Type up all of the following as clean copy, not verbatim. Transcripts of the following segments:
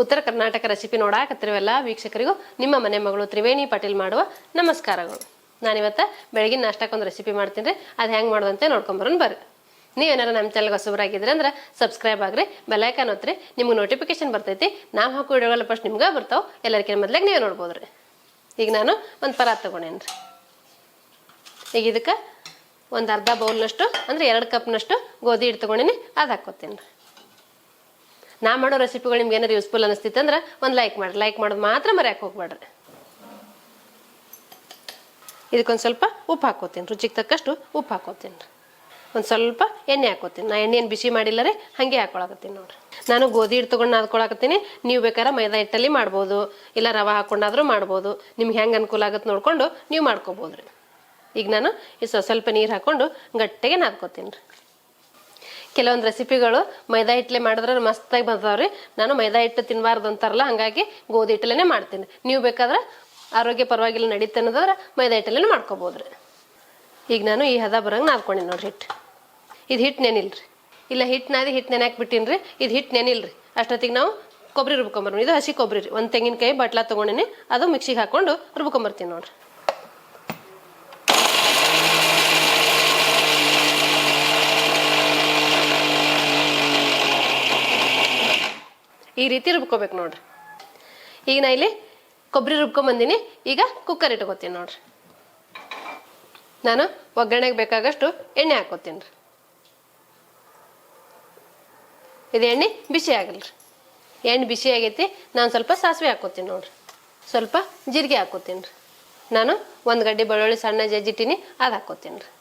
ಉತ್ತರ ಕರ್ನಾಟಕ ರೆಸಿಪಿ ನೋಡಾಕತ್ತಿರುವೆಲ್ಲ ವೀಕ್ಷಕರಿಗೂ ನಿಮ್ಮ ಮನೆ ಮಗಳು ತ್ರಿವೇಣಿ ಪಾಟೀಲ್ ಮಾಡುವ ನಮಸ್ಕಾರಗಳು. ನಾನಿವತ್ತು ಬೆಳಗಿನ ನಾಷ್ಟಕ್ಕೊಂದು ರೆಸಿಪಿ ಮಾಡ್ತೀನಿ ರೀ. ಅದು ಹೆಂಗೆ ಮಾಡೋದಂತೆ ನೋಡ್ಕೊಂಬರೋಣ ಬರ್ರಿ. ನೀವೇನಾರು ನಮ್ಮ ಚಾನಲ್ಗೆ ಹೊಸಬರಾಗಿದ್ರೆ ಅಂದ್ರೆ ಸಬ್ಸ್ಕ್ರೈಬ್ ಆಗ್ರಿ, ಬೆಲ್ಲೈಕನ್ ಒತ್ತಿರಿ, ನಿಮ್ಗೆ ನೋಟಿಫಿಕೇಶನ್ ಬರ್ತೈತಿ. ನಾವು ಹಾಕೋ ವಿಡಿಯೋಗಳ ಫಸ್ಟ್ ನಿಮ್ಗೆ ಬರ್ತಾವೆ, ಎಲ್ಲರಿಗಿಂತ ಮೊದಲಾಗ ನೀವೇ ನೋಡ್ಬೋದು ರೀ. ಈಗ ನಾನು ಒಂದು ಪರಾತ್ ತೊಗೊಂಡೇನಿ ರೀ. ಈಗ ಇದಕ್ಕೆ ಒಂದು ಅರ್ಧ ಬೌಲ್ನಷ್ಟು ಅಂದರೆ 2 ಕಪ್ನಷ್ಟು ಗೋಧಿ ಹಿಟ್ಟು ತೊಗೊಂಡಿನಿ, ಅದು ಹಾಕ್ಕೊತೀನಿ ರೀ. ನಾ ಮಾಡೋ ರೆಸಿಪಿಗಳು ನಿಮ್ಗೆ ಏನಾರು ಯೂಸ್ಫುಲ್ ಅನಿಸ್ತಿತ್ತು ಅಂದ್ರೆ ಒಂದು ಲೈಕ್ ಮಾಡಿರಿ. ಲೈಕ್ ಮಾಡೋದು ಮಾತ್ರ ಮರ್ಯಾಕೆ ಹೋಗ್ಬೇಡ್ರಿ. ಇದಕ್ಕೊಂದು ಸ್ವಲ್ಪ ಉಪ್ಪು ಹಾಕೋತೀನಿ, ರುಚಿಗೆ ತಕ್ಕಷ್ಟು ಉಪ್ಪು ಹಾಕೋತೀನಿ ರೀ. ಒಂದು ಸ್ವಲ್ಪ ಎಣ್ಣೆ ಹಾಕೋತೀನಿ. ನಾ ಎಣ್ಣೆ ಏನು ಬಿಸಿ ಮಾಡಿಲ್ಲ ರೀ, ಹಾಗೆ ಹಾಕೊಳಕತ್ತೀನಿ ನೋಡಿರಿ. ನಾನು ಗೋಧಿ ಹಿಟ್ಟು ತೊಗೊಂಡು ನಾದ್ಕೊಳಕತ್ತೀನಿ. ನೀವು ಬೇಕಾದ್ರೆ ಮೈದಾ ಹಿಟ್ಟಲ್ಲಿ ಮಾಡ್ಬೋದು, ಇಲ್ಲ ರವೆ ಹಾಕೊಂಡಾದ್ರೂ ಮಾಡ್ಬೋದು. ನಿಮ್ಗೆ ಹೆಂಗೆ ಅನುಕೂಲ ಆಗುತ್ತೆ ನೋಡಿಕೊಂಡು ನೀವು ಮಾಡ್ಕೋಬೋದು ರೀ. ಈಗ ನಾನು ಈ ಸ್ವಲ್ಪ ನೀರು ಹಾಕ್ಕೊಂಡು ಗಟ್ಟಿಗೆ ನಾದ್ಕೋತೀನಿ ರೀ. ಕೆಲವೊಂದು ರೆಸಿಪಿಗಳು ಮೈದಾ ಹಿಟ್ಟಲೆ ಮಾಡಿದ್ರೆ ಮಸ್ತಾಗಿ ಬರ್ತಾವ್ರಿ. ನಾನು ಮೈದಾ ಹಿಟ್ಟು ತಿನ್ನಬಾರ್ದು ಅಂತಾರಲ್ಲ, ಹಾಗಾಗಿ ಗೋಧಿ ಹಿಟ್ಟಲ್ಲೇ ಮಾಡ್ತೀನಿ. ನೀವು ಬೇಕಾದ್ರೆ ಆರೋಗ್ಯ ಪರವಾಗಿಲ್ಲ ನಡೀತೆ ಅನ್ನೋದಾದ್ರೆ ಮೈದಾ ಹಿಟ್ಟಲ್ಲೇ ಮಾಡ್ಕೋಬೋದು ರೀ. ಈಗ ನಾನು ಈ ಹದ ಬರಂಗೆ ನಾದ್ಕೊಂಡಿನಿ ನೋಡ್ರಿ ಹಿಟ್ಟು. ಇದು ಹಿಟ್ಟು ನೆನಿಲ್ರಿ, ಇಲ್ಲ ಹಿಟ್ಟು ನಾದಿ ಹಿಟ್ಟು ನೆನೆಯಾಕೆ ಬಿಟ್ಟಿನಿ ರೀ. ಇದು ಹಿಟ್ಟು ನೆನಿಲ್ರಿ. ಅಷ್ಟೊತ್ತಿಗೆ ನಾವು ಕೊಬ್ಬರಿ ರುಬ್ಕೊಂಬರ್ತೀನಿ. ಇದು ಹಸಿ ಕೊಬ್ಬರಿ ರೀ. ಒಂದು ತೆಂಗಿನಕಾಯಿ ಬಟ್ಲ ತೊಗೊಂಡಿನಿ, ಅದು ಮಿಕ್ಸಿಗೆ ಹಾಕ್ಕೊಂಡು ರುಬ್ಕೊಂಬರ್ತೀನಿ ನೋಡ್ರಿ. ಈ ರೀತಿ ರುಬ್ಕೋಬೇಕು ನೋಡ್ರಿ. ಈಗ ನಾ ಇಲ್ಲಿ ಕೊಬ್ಬರಿ ರುಬ್ಕೊಂಬಂದಿನಿ. ಈಗ ಕುಕ್ಕರ್ ಇಟ್ಕೋತೀನಿ ನೋಡ್ರಿ. ನಾನು ಒಗ್ಗರಣೆಗೆ ಬೇಕಾಗಷ್ಟು ಎಣ್ಣೆ ಹಾಕೋತೀನಿ ರೀ. ಇದು ಎಣ್ಣೆ ಬಿಸಿ ಆಗಲ್ರಿ. ಎಣ್ಣೆ ಬಿಸಿ ಆಗೈತಿ. ನಾನು ಸ್ವಲ್ಪ ಸಾಸಿವೆ ಹಾಕೋತೀನಿ ನೋಡ್ರಿ. ಸ್ವಲ್ಪ ಜೀರಿಗೆ ಹಾಕೋತೀನಿ ರೀ. ನಾನು ಒಂದು ಗಡ್ಡೆ ಬೆಳ್ಳುಳ್ಳಿ ಸಣ್ಣ ಜಜ್ಜಿಟ್ಟಿನಿ, ಅದು ಹಾಕೋತೀನಿ ರೀ.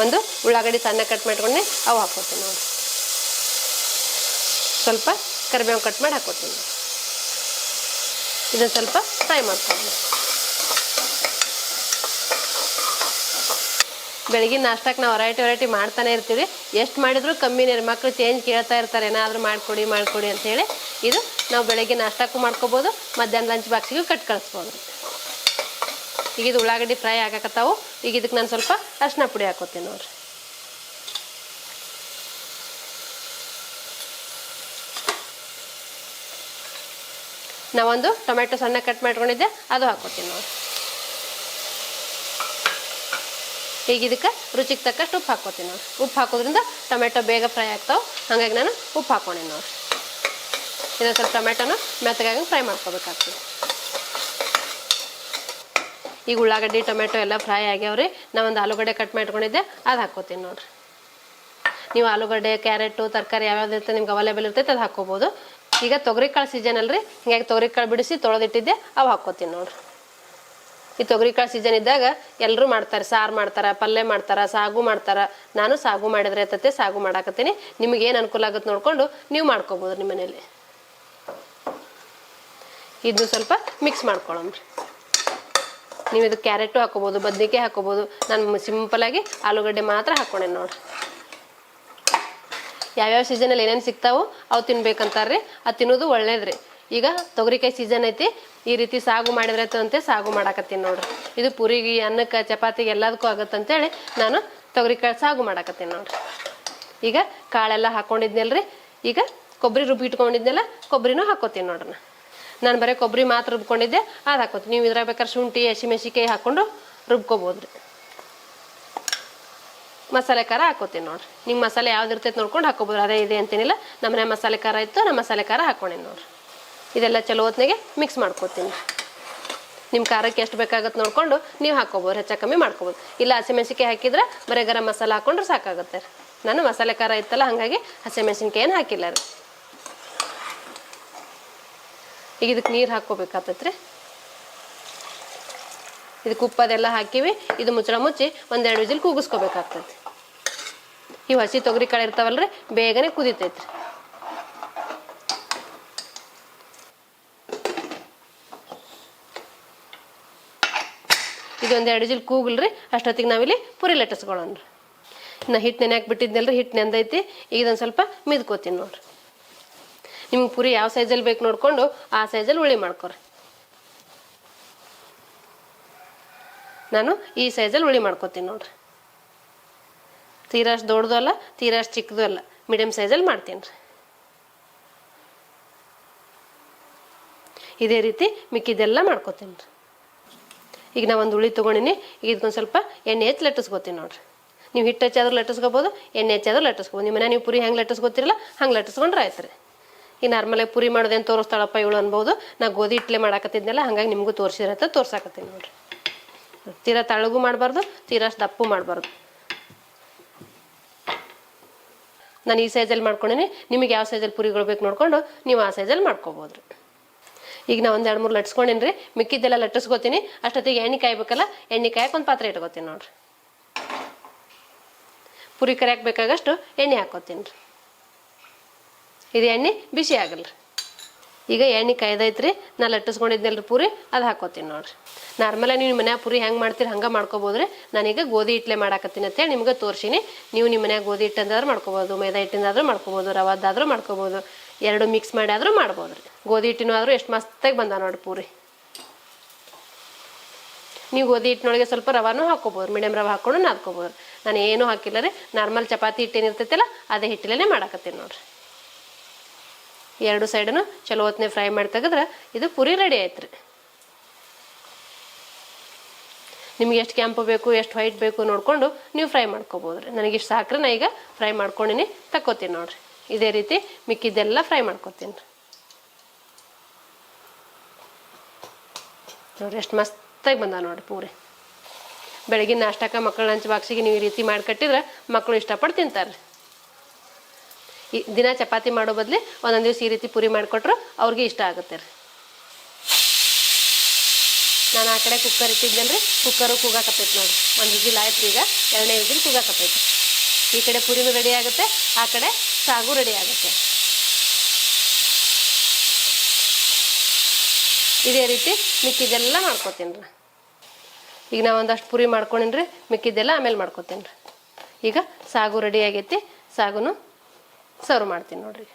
ಒಂದು ಉಳ್ಳಾಗಡ್ಡಿ ಸಣ್ಣ ಕಟ್ ಮಾಡ್ಕೊಂಡು ಅವು ಹಾಕೋತೀನಿ ನೋಡ್ರಿ. ಸ್ವಲ್ಪ ಕರಿಬೇವು ಕಟ್ ಮಾಡಿ ಹಾಕೋತೀನಿ. ಇದನ್ನು ಸ್ವಲ್ಪ ಫ್ರೈ ಮಾಡ್ಕೊಂಡು ಬೆಳಗಿನ ನಾಷ್ಟಕ್ಕೆ ನಾವು ವೆರೈಟಿ ಮಾಡ್ತಾನೆ ಇರ್ತೀವಿ. ಎಷ್ಟು ಮಾಡಿದ್ರು ಕಮ್ಮಿನೇ. ಮಕ್ಕಳು ಚೇಂಜ್ ಕೇಳ್ತಾ ಇರ್ತಾರೆ, ಏನಾದರೂ ಮಾಡಿಕೊಡಿ ಅಂಥೇಳಿ. ಇದು ನಾವು ಬೆಳಗ್ಗೆ ನಾಷ್ಟಕ್ಕೂ ಮಾಡ್ಕೋಬೋದು, ಮಧ್ಯಾಹ್ನ ಲಂಚ್ ಬಾಕ್ಸಿಗೂ ಕಟ್ ಕಳಿಸ್ಬೋದು. ಈಗ ಇದು ಉಳ್ಳಾಗಡ್ಡಿ ಫ್ರೈ ಆಗಾಕತ್ತಾವು. ಈಗ ಇದಕ್ಕೆ ನಾನು ಸ್ವಲ್ಪ ಅರಿಶಿನ ಪುಡಿ ಹಾಕೋತೀನಿ ನೋಡ್ರಿ. ನಾವೊಂದು ಟೊಮೆಟೊ ಸಣ್ಣ ಕಟ್ ಮಾಡ್ಕೊಂಡಿದ್ದೆ, ಅದು ಹಾಕೋತೀನಿ ನೋಡ್ರಿ. ಈಗ ಇದಕ್ಕೆ ರುಚಿಗೆ ತಕ್ಕಷ್ಟು ಉಪ್ಪು ಹಾಕೋತೀನಿ ನೋಡ್ರಿ. ಉಪ್ಪು ಹಾಕೋದ್ರಿಂದ ಟೊಮೆಟೊ ಬೇಗ ಫ್ರೈ ಆಗ್ತಾವೆ, ಹಾಗಾಗಿ ನಾನು ಉಪ್ಪು ಹಾಕೊಂಡೇನಿ ನೋಡ್ರಿ. ಇದನ್ನು ಸ್ವಲ್ಪ ಟೊಮೆಟೊನ ಮೆತ್ತಗಾಗಿ ಫ್ರೈ ಮಾಡ್ಕೋಬೇಕಾಗ್ತದೆ. ಈಗ ಉಳ್ಳಾಗಡ್ಡಿ ಟೊಮೆಟೊ ಎಲ್ಲ ಫ್ರೈ ಆಗ್ಯಾವ್ರಿ. ನಾವೊಂದು ಆಲೂಗಡ್ಡೆ ಕಟ್ ಮಾಡ್ಕೊಂಡಿದ್ದೆ, ಅದು ಹಾಕೋತೀನಿ ನೋಡ್ರಿ. ನೀವು ಆಲೂಗಡ್ಡೆ, ಕ್ಯಾರೆಟು, ತರಕಾರಿ ಯಾವ್ಯಾವ್ದು ಇರ್ತದೆ ನಿಮ್ಗೆ ಅವೈಲೇಬಲ್ ಇರ್ತೈತೆ ಅದು ಹಾಕೋಬೋದು. ಈಗ ತೊಗರಿಕಾಳು ಸೀಸನ್ ಅಲ್ರಿ, ಹಿಂಗಾಗಿ ತೊಗರಿಕಾಳು ಬಿಡಿಸಿ ತೊಳೆದಿಟ್ಟಿದ್ದೆ, ಅವು ಹಾಕೋತೀನಿ ನೋಡ್ರಿ. ಈ ತೊಗರಿಕಾಳು ಸೀಸನ್ ಇದ್ದಾಗ ಎಲ್ಲರೂ ಮಾಡ್ತಾರೆ, ಸಾರು ಮಾಡ್ತಾರೆ, ಪಲ್ಯ ಮಾಡ್ತಾರೆ, ಸಾಗು ಮಾಡ್ತಾರೆ. ನಾನು ಸಾಗು ಮಾಡಿದ್ರೆ ಇರ್ತೈತೆ, ಸಾಗು ಮಾಡಾಕತ್ತೀನಿ. ನಿಮ್ಗೆ ಏನು ಅನುಕೂಲ ಆಗುತ್ತೆ ನೋಡಿಕೊಂಡು ನೀವು ಮಾಡ್ಕೋಬೋದು ನಿಮ್ಮ ಮನೇಲಿ. ಇದನ್ನು ಸ್ವಲ್ಪ ಮಿಕ್ಸ್ ಮಾಡ್ಕೊಳ್ಳೋಣ್ರಿ. ನೀವು ಇದು ಕ್ಯಾರೆಟು ಹಾಕೋಬೋದು, ಬದ್ನಿಕಾಯಿ ಹಾಕೋಬೋದು. ನಾನು ಸಿಂಪಲಾಗಿ ಆಲೂಗಡ್ಡೆ ಮಾತ್ರ ಹಾಕ್ಕೊಂಡೇನಿ ನೋಡ್ರಿ. ಯಾವ್ಯಾವ ಸೀಸನಲ್ಲಿ ಏನೇನು ಸಿಗ್ತಾವೋ ಅವು ತಿನ್ಬೇಕಂತಾರ್ರಿ. ಅದು ತಿನ್ನೋದು ಒಳ್ಳೇದ್ರಿ. ಈಗ ತೊಗರಿಕಾಯಿ ಸೀಸನ್ ಐತಿ, ಈ ರೀತಿ ಸಾಗು ಮಾಡಿದ್ರೆ ಅಂತೆ ಸಾಗು ಮಾಡಾಕತ್ತೀನಿ ನೋಡ್ರಿ. ಇದು ಪುರಿಗೆ, ಅನ್ನಕ್ಕೆ, ಚಪಾತಿಗೆ ಎಲ್ಲದಕ್ಕೂ ಆಗುತ್ತಂತೇಳಿ ನಾನು ತೊಗರಿಕಾಯಿ ಸಾಗು ಮಾಡಾಕತ್ತೀನಿ ನೋಡ್ರಿ. ಈಗ ಕಾಳೆಲ್ಲ ಹಾಕ್ಕೊಂಡಿದ್ನಲ್ರಿ. ಈಗ ಕೊಬ್ಬರಿ ರುಬ್ಬಿ ಇಟ್ಕೊಂಡಿದ್ನೆಲ್ಲ ಕೊಬ್ಬರಿನೂ ಹಾಕೋತೀನಿ ನೋಡ್ರಿ. ನಾನು ಬರೀ ಕೊಬ್ಬರಿ ಮಾತ್ರ ರುಬ್ಕೊಂಡಿದ್ದೆ, ಅದು ಹಾಕೋತೀನಿ. ನೀವು ಇದ್ರಾಗ ಬೇಕಾದ್ರೆ ಶುಂಠಿ, ಹಸಿಮೆಣಸಿಕಾಯಿ ಹಾಕ್ಕೊಂಡು ರುಬ್ಕೋಬೋದ್ರಿ. ಮಸಾಲೆ ಖಾರ ಹಾಕೋತೀನಿ ನೋಡ್ರಿ. ನಿಮ್ಮ ಮಸಾಲೆ ಯಾವ್ದು ಇರ್ತೈತೆ ನೋಡ್ಕೊಂಡು ಹಾಕೋಬೋದು, ಅದೇ ಇದೆ ಅಂತೇನಿಲ್ಲ. ನಮ್ಮನೆ ಮಸಾಲೆ ಖಾರ ಇತ್ತು, ನಮ್ಮ ಮಸಾಲೆ ಖಾರ ಹಾಕ್ಕೊಂಡೇನಿ ನೋಡ್ರಿ. ಇದೆಲ್ಲ ಚಲೋ ಹೊತ್ತಿನಾಗೆ ಮಿಕ್ಸ್ ಮಾಡ್ಕೋತೀನಿ. ನಿಮ್ಮ ಖಾರಕ್ಕೆ ಎಷ್ಟು ಬೇಕಾಗುತ್ತೆ ನೋಡಿಕೊಂಡು ನೀವು ಹಾಕೋಬೋದು, ಹೆಚ್ಚು ಕಮ್ಮಿ ಮಾಡ್ಕೋಬೋದು. ಇಲ್ಲ ಹಸಿಮೆಣಸಿನ್ಕಾಯಿ ಹಾಕಿದ್ರೆ ಬರೀ ಗರಂ ಮಸಾಲ ಹಾಕ್ಕೊಂಡ್ರೆ ಸಾಕಾಗುತ್ತೆ ರೀ. ನಾನು ಮಸಾಲೆ ಖಾರ ಇತ್ತಲ್ಲ, ಹಾಗಾಗಿ ಹಸಿಮೆಣಸಿನ್ಕಾಯಿ ಹಾಕಿಲ್ಲ ರೀ. ಈಗ ಇದಕ್ಕೆ ನೀರು ಹಾಕ್ಕೋಬೇಕಾಗ್ತೈತೆ ರೀ. ಇದಕ್ಕೆ ಉಪ್ಪದೆಲ್ಲ ಹಾಕಿವಿ. ಇದು ಮುಚ್ಚಳ ಮುಚ್ಚಿ 1-2 ವಿಜಿಲ್ ಕೂಗಿಸ್ಕೋಬೇಕಾಗ್ತೈತಿ. ಇವು ಹಸಿ ತೊಗರಿ ಕಾಳು ಇರ್ತಾವಲ್ರಿ, ಬೇಗನೆ ಕುದಿತೈತ್ರಿ. ಇದು 1-2 ವಿಜಿಲ್ ಕೂಗಲ್ರಿ. ಅಷ್ಟೊತ್ತಿಗೆ ನಾವಿಲ್ಲಿ ಪುರಿ ಲಟ್ಟಿಸ್ಕೊಳ್ಳೋಣ್ರಿ. ನಾ ಹಿಟ್ಟು ನೆನೆಯಾಕೆ ಬಿಟ್ಟಿದ್ನಲ್ರಿ, ಹಿಟ್ಟು ನೆಂದೈತಿ. ಈಗ ಇದೊಂದು ಸ್ವಲ್ಪ ಮಿದ್ಕೋತೀನಿ ನೋಡ್ರಿ. ನಿಮ್ಗೆ ಪುರಿ ಯಾವ ಸೈಜಲ್ಲಿ ಬೇಕು ನೋಡಿಕೊಂಡು ಆ ಸೈಜಲ್ಲಿ ಉಳ್ಳಿ ಮಾಡ್ಕೊರಿ. ನಾನು ಈ ಸೈಜಲ್ಲಿ ಉಳ್ಳಿ ಮಾಡ್ಕೋತೀನಿ ನೋಡ್ರಿ. ತೀರಾ ಅಷ್ಟು ದೊಡ್ಡದು ಅಲ್ಲ, ತೀರಾ ಅಷ್ಟು ಚಿಕ್ಕದು ಅಲ್ಲ, ಮೀಡಿಯಮ್ ಸೈಜಲ್ಲಿ ಮಾಡ್ತೀನಿ ರೀ. ಇದೇ ರೀತಿ ಮಿಕ್ಕಿದೆಲ್ಲ ಮಾಡ್ಕೊತೀನಿ ರೀ. ಈಗ ನಾ ಒಂದು ಉಳ್ಳಿ ತೊಗೊಂಡಿನಿ. ಈಗ ಇದಕ್ಕೊಂದು ಸ್ವಲ್ಪ ಎಣ್ಣೆ ಹಚ್ಚಿ ಲಟ್ಟಿಸ್ಕೊತೀನಿ ನೋಡಿರಿ. ನೀವು ಹಿಟ್ಟು ಹಚ್ಚಾದ್ರೂ ಲಟ್ಟಿಸ್ಕೋಬೋದು, ಎಣ್ಣೆ ಹಚ್ಚಾದ್ರೂ ಲಟ್ಟಿಸ್ಕೋಬೋದು. ನಿಮ್ಮ ಮನೆ ನೀವು ಪುರಿ ಹೆಂಗೆ ಲಟ್ಟಿಸ್ಕೊತಿರಲ್ಲ ಹಂಗೆ ಲಟ್ಟಿಸ್ಕೊಂಡ್ರೆ ಆಯ್ತು ರೀ. ಈಗ ನಾರ್ಮಲಾಗಿ ಪುರಿ ಮಾಡೋದೇನು ತೋರಿಸ್ತಾಳಪ್ಪ ಇವಳು ಅನ್ಬೋದು. ನಾ ಗೋಧಿ ಹಿಟ್ಲೆ ಮಾಡಾಕತ್ತಿದ್ನಲ್ಲ ಹಾಗಾಗಿ ನಿಮಗೂ ತೋರಿಸಿರತ್ತ ತೋರ್ಸಾಕತ್ತೀನಿ ನೋಡಿರಿ. ತೀರಾ ತಳಗೂ ಮಾಡಬಾರ್ದು, ತೀರಾ ದಪ್ಪು ಮಾಡಬಾರ್ದು. ನಾನು ಈ ಸೈಜಲ್ಲಿ ಮಾಡ್ಕೊಂಡಿನಿ. ನಿಮಗೆ ಯಾವ ಸೈಜಲ್ಲಿ ಪುರಿಗಳು ಬೇಕು ನೋಡ್ಕೊಂಡು ನೀವು ಆ ಸೈಜಲ್ಲಿ ಮಾಡ್ಕೋಬೋದು ರೀ. ಈಗ ನಾ ಒಂದು 2-3 ಲಟ್ಸ್ಕೊಂಡೇನಿ ರೀ. ಮಿಕ್ಕಿದ್ದೆಲ್ಲ ಲಟ್ಟಿಸ್ಕೋತೀನಿ. ಅಷ್ಟೊತ್ತಿಗೆ ಎಣ್ಣೆ ಕಾಯ್ಬೇಕಲ್ಲ, ಎಣ್ಣೆ ಕಾಯಕ್ಕೆ ಒಂದು ಪಾತ್ರೆ ಇಟ್ಕೋತೀನಿ ನೋಡಿರಿ. ಪುರಿ ಕರಿಯಾಕೆ ಬೇಕಾಗಷ್ಟು ಎಣ್ಣೆ ಹಾಕೋತೀನಿ ರೀ. ಇದು ಎಣ್ಣೆ ಬಿಸಿ ಆಗಲ್ಲ ರೀ. ಈಗ ಎಣ್ಣೆ ಕಾಯ್ದೈತ್ರಿ. ನಾ ಲಟ್ಟಿಸ್ಕೊಂಡಿದ್ನಲ್ರಿ ಪೂರಿ ಅದು ಹಾಕೋತೀನಿ ನೋಡಿರಿ. ನಾರ್ಮಲಾಗಿ ನೀವು ಮನ್ಯಾಗ ಪುರಿ ಹೆಂಗೆ ಮಾಡ್ತೀರಿ ಹಂಗೆ ಮಾಡ್ಕೋಬೋದು ರೀ. ನಾನೀಗ ಗೋಧಿ ಹಿಟ್ಲೆ ಮಾಡಾಕತ್ತೀನಿ ಅಂತೇಳಿ ನಿಮ್ಗೆ ತೋರಿಸಿನಿ. ನೀವು ನಿಮ್ಮ ಮನ್ಯಾಗ ಗೋಧಿ ಹಿಟ್ಟಂದಾದ್ರೂ ಮಾಡ್ಕೋಬೋದು, ಮೈದಾ ಹಿಟ್ಟಿಂದಾದ್ರೂ ಮಾಡ್ಕೋಬೋದು, ರವಾದಾದ್ರೂ ಮಾಡ್ಕೋಬೋದು, ಎರಡು ಮಿಕ್ಸ್ ಮಾಡಿ ಆದರೂ ಮಾಡ್ಬೋದು ರೀ. ಗೋಧಿ ಹಿಟ್ಟಿನೂ ಆದರೂ ಎಷ್ಟು ಮಸ್ತಾಗಿ ಬಂದ ನೋಡಿ ಪೂರಿ. ನೀವು ಗೋಧಿ ಹಿಟ್ಟಿನೊಳಗೆ ಸ್ವಲ್ಪ ರವಾನೂ ಹಾಕ್ಕೋಬೋದು, ಮೀಡಿಯಮ್ ರವೆ ಹಾಕ್ಕೊಂಡು ನಾದ್ಕೋಬೋದು. ನಾನು ಏನೂ ಹಾಕಿಲ್ಲ ರೀ. ನಾರ್ಮಲ್ ಚಪಾತಿ ಹಿಟ್ಟೇನಿರ್ತೈತಲ್ಲ ಅದೇ ಹಿಟ್ಟಿಲೇ ಮಾಡಾಕತ್ತೀನಿ ನೋಡಿರಿ. ಎರಡು ಸೈಡನ್ನು ಚಲೋ ಹೊತ್ತನೆ ಫ್ರೈ ಮಾಡಿ ತೆಗೆದ್ರೆ ಇದು ಪುರಿ ರೆಡಿ ಆಯ್ತು ರೀ. ನಿಮ್ಗೆ ಎಷ್ಟು ಕೆಂಪು ಬೇಕು ಎಷ್ಟು ವೈಟ್ ಬೇಕು ನೋಡಿಕೊಂಡು ನೀವು ಫ್ರೈ ಮಾಡ್ಕೋಬೋದು ರೀ. ನನಗಿಷ್ಟು ಸಾಕ್ರೆ ನಾ ಈಗ ಫ್ರೈ ಮಾಡ್ಕೊಂಡಿನಿ ತಕ್ಕೋತೀನಿ ನೋಡಿರಿ. ಇದೇ ರೀತಿ ಮಿಕ್ಕಿದ್ದೆಲ್ಲ ಫ್ರೈ ಮಾಡ್ಕೊತೀನಿ ರೀ. ನೋಡಿರಿ ಎಷ್ಟು ಮಸ್ತಾಗಿ ಬಂದ ನೋಡಿ ಪೂರಿ. ಬೆಳಗಿನ ನಾಷ್ಟಕ್ಕೆ ಮಕ್ಕಳ ಲಂಚ್ ಬಾಕ್ಸಿಗೆ ನೀವು ಈ ರೀತಿ ಮಾಡಿ ಕಟ್ಟಿದ್ರೆ ಮಕ್ಕಳು ಇಷ್ಟಪಟ್ಟು ತಿಂತಾರೆ ರೀ. ಈ ದಿನ ಚಪಾತಿ ಮಾಡೋ ಬದಲು ಒಂದೊಂದು ದಿವಸ ಈ ರೀತಿ ಪುರಿ ಮಾಡಿಕೊಟ್ರು ಅವ್ರಿಗೆ ಇಷ್ಟ ಆಗುತ್ತೆ ರೀ. ನಾನು ಆ ಕಡೆ ಕುಕ್ಕರ್ ಇಟ್ಟಿದ್ದೇನೆ ರೀ. ಕುಕ್ಕರು ಕೂಗಾಕತ್ತೈತೆ ನೋಡಿ. ಒಂದು ವಿಜಿಲ್ ಆಯ್ತು ಈಗ, 2ನೇ ವಿಜಿಲ್ ಕೂಗಾಕತ್ತೈತೆ. ಈ ಕಡೆ ಪುರಿನೂ ರೆಡಿ ಆಗುತ್ತೆ, ಆ ಕಡೆ ಸಾಗು ರೆಡಿ ಆಗುತ್ತೆ. ಇದೇ ರೀತಿ ಮಿಕ್ಕಿದ್ದೆಲ್ಲ ಮಾಡ್ಕೊತೀನಿ ರೀ. ಈಗ ನಾವು ಒಂದಷ್ಟು ಪುರಿ ಮಾಡ್ಕೊಂಡಿನಿ ರೀ. ಮಿಕ್ಕಿದ್ದೆಲ್ಲ ಆಮೇಲೆ ಮಾಡ್ಕೊತೀನಿ ರೀ. ಈಗ ಸಾಗು ರೆಡಿ ಆಗೈತಿ. ಸಾಗುನು ಸರ್ವ್ ಮಾಡ್ತೀನಿ ನೋಡ್ರಿ.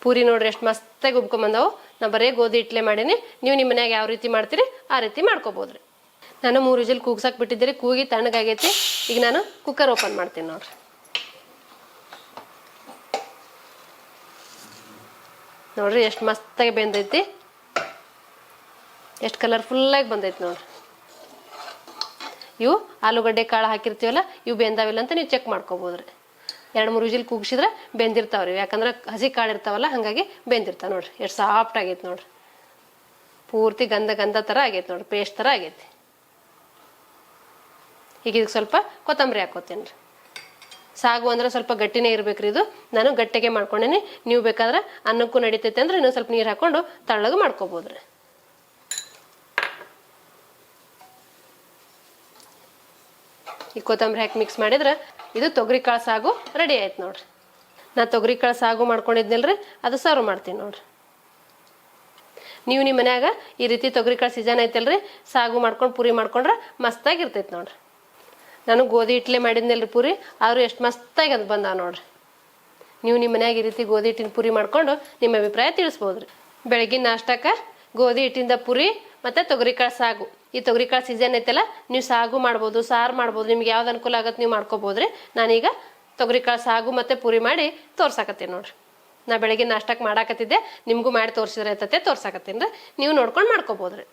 ಪೂರಿ ನೋಡ್ರಿ ಎಷ್ಟು ಮಸ್ತಾಗಿ ಉಬ್ಕೊಂಬಂದವು. ನಾ ಬರೀ ಗೋಧಿ ಹಿಟ್ಲೆ ಮಾಡೀನಿ. ನೀವು ನಿಮ್ಮ ಮನ್ಯಾಗ ಯಾವ ರೀತಿ ಮಾಡ್ತೀರಿ ಆ ರೀತಿ ಮಾಡ್ಕೋಬೋದು ರೀ. ನಾನು 3 ವಿಜಿಲ್ ಕೂಗ್ಸಕ್ಕೆ ಬಿಟ್ಟಿದ್ದೆ. ಕೂಗಿ ತಣ್ಣಗಾಗೈತಿ. ಈಗ ನಾನು ಕುಕ್ಕರ್ ಓಪನ್ ಮಾಡ್ತೀನಿ ನೋಡ್ರಿ. ನೋಡ್ರಿ ಎಷ್ಟು ಮಸ್ತಾಗಿ ಬೆಂದೈತಿ, ಎಷ್ಟು ಕಲರ್ಫುಲ್ಲಾಗಿ ಬಂದೈತಿ ನೋಡ್ರಿ. ಇವು ಆಲೂಗಡ್ಡೆ ಕಾಳು ಹಾಕಿರ್ತೀವಲ್ಲ ಇವು ಬೆಂದಾವಿಲ್ಲ ಅಂತ ನೀವು ಚೆಕ್ ಮಾಡ್ಕೋಬೋದು ರೀ. 2-3 ವಿಜಿಲ್ ಕೂಗಿಸಿದ್ರೆ ಬೆಂದಿರ್ತಾವ್ರಿ. ಯಾಕಂದ್ರೆ ಹಸಿ ಕಾಳು ಇರ್ತಾವಲ್ಲ ಹಾಗಾಗಿ ಬೆಂದಿರ್ತಾವೆ ನೋಡ್ರಿ. ಎಷ್ಟು ಸಾಫ್ಟ್ ಆಗೈತೆ ನೋಡ್ರಿ. ಪೂರ್ತಿ ಗಂಧ ಥರ ಆಗೈತೆ ನೋಡ್ರಿ, ಪೇಸ್ಟ್ ಥರ ಆಗೈತಿ. ಈಗ ಇದಕ್ಕೆ ಸ್ವಲ್ಪ ಕೊತ್ತಂಬರಿ ಹಾಕೋತೀನಿ ರೀ. ಸಾಗು ಅಂದ್ರೆ ಸ್ವಲ್ಪ ಗಟ್ಟಿನೇ ಇರ್ಬೇಕ್ರಿ. ಇದು ನಾನು ಗಟ್ಟಿಗೆ ಮಾಡ್ಕೊಂಡೇನಿ. ನೀವು ಬೇಕಾದ್ರೆ ಅನ್ನಕ್ಕೂ ನಡಿತೈತೆ ಅಂದ್ರೆ ಇನ್ನೊಂದು ಸ್ವಲ್ಪ ನೀರು ಹಾಕೊಂಡು ತಳ್ಳಗೆ ಮಾಡ್ಕೋಬೋದು ರೀ. ಈ ಕೊತ್ತಂಬರಿ ಹಾಕಿ ಮಿಕ್ಸ್ ಮಾಡಿದ್ರೆ ಇದು ತೊಗರಿಕಾಳು ಸಾಗು ರೆಡಿ ಆಯ್ತು ನೋಡ್ರಿ. ನಾ ತೊಗರಿಕಾಳು ಸಾಗು ಮಾಡ್ಕೊಂಡಿದ್ನಲ್ರಿ ಅದು ಸರ್ವ್ ಮಾಡ್ತೀನಿ ನೋಡ್ರಿ. ನೀವು ನಿಮ್ಮ ಮನ್ಯಾಗ ಈ ರೀತಿ ತೊಗರಿಕಾಳು ಸೀಸನ್ ಐತಲ್ರಿ, ಸಾಗು ಮಾಡ್ಕೊಂಡು ಪುರಿ ಮಾಡ್ಕೊಂಡ್ರೆ ಮಸ್ತಾಗಿರ್ತೈತೆ ನೋಡ್ರಿ. ನಾನು ಗೋಧಿ ಹಿಟ್ಲೆ ಮಾಡಿದ್ನಲ್ರಿ ಪುರಿ, ಆದರೂ ಎಷ್ಟು ಮಸ್ತಾಗಿ ಅದು ಬಂದಾವ ನೋಡ್ರಿ. ನೀವು ನಿಮ್ಮ ಮನ್ಯಾಗ ಈ ರೀತಿ ಗೋಧಿ ಹಿಟ್ಟಿನ ಪುರಿ ಮಾಡ್ಕೊಂಡು ನಿಮ್ಮ ಅಭಿಪ್ರಾಯ ತಿಳಿಸ್ಬೋದು ರೀ. ಬೆಳಗಿನ ನಾಷ್ಟಕ್ಕೆ ಗೋಧಿ ಹಿಟ್ಟಿಂದ ಪುರಿ ಮತ್ತು ತೊಗರಿಕಾಳು ಸಾಗು. ಈ ತೊಗರಿಕಾಳು ಸೀಸನ್ ಐತಲ್ಲ, ನೀವು ಸಾಗು ಮಾಡ್ಬೋದು, ಸಾರು ಮಾಡ್ಬೋದು, ನಿಮ್ಗೆ ಯಾವ್ದು ಅನುಕೂಲ ಆಗತ್ತೆ ನೀವು ಮಾಡ್ಕೋಬೋದು ರೀ. ನಾನೀಗ ತೊಗರಿಕಾಳು ಸಾಗು ಮತ್ತು ಪುರಿ ಮಾಡಿ ತೋರ್ಸಾಕತ್ತೀನಿ ನೋಡ್ರಿ. ನಾ ಬೆಳಗ್ಗೆ ನಾಷ್ಟಕ್ಕೆ ಮಾಡಾಕತ್ತಿದ್ದೆ, ನಿಮಗೂ ಮಾಡಿ ತೋರಿಸಿದ್ರೆ ಐತತೆ ತೋರ್ಸಾಕತ್ತೀನಿ ರೀ. ನೀವು ನೋಡ್ಕೊಂಡು ಮಾಡ್ಕೋಬೋದು ರೀ.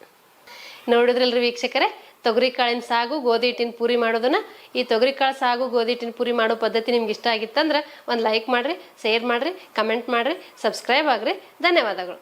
ನೋಡಿದ್ರಲ್ರಿ ವೀಕ್ಷಕರೇ, ತೊಗರಿಕಾಳಿನ ಸಾಗು ಗೋಧಿ ಹಿಟ್ಟಿನ ಪುರಿ ಮಾಡೋದನ್ನ. ಈ ತೊಗರಿಕಾಳು ಸಾಗು ಗೋಧಿ ಹಿಟ್ಟಿನ ಪುರಿ ಮಾಡೋ ಪದ್ಧತಿ ನಿಮ್ಗೆ ಇಷ್ಟ ಆಗಿತ್ತಂದ್ರೆ ಒಂದು ಲೈಕ್ ಮಾಡಿರಿ, ಶೇರ್ ಮಾಡಿರಿ, ಕಮೆಂಟ್ ಮಾಡಿರಿ, ಸಬ್ಸ್ಕ್ರೈಬ್ ಆಗಿರಿ. ಧನ್ಯವಾದಗಳು.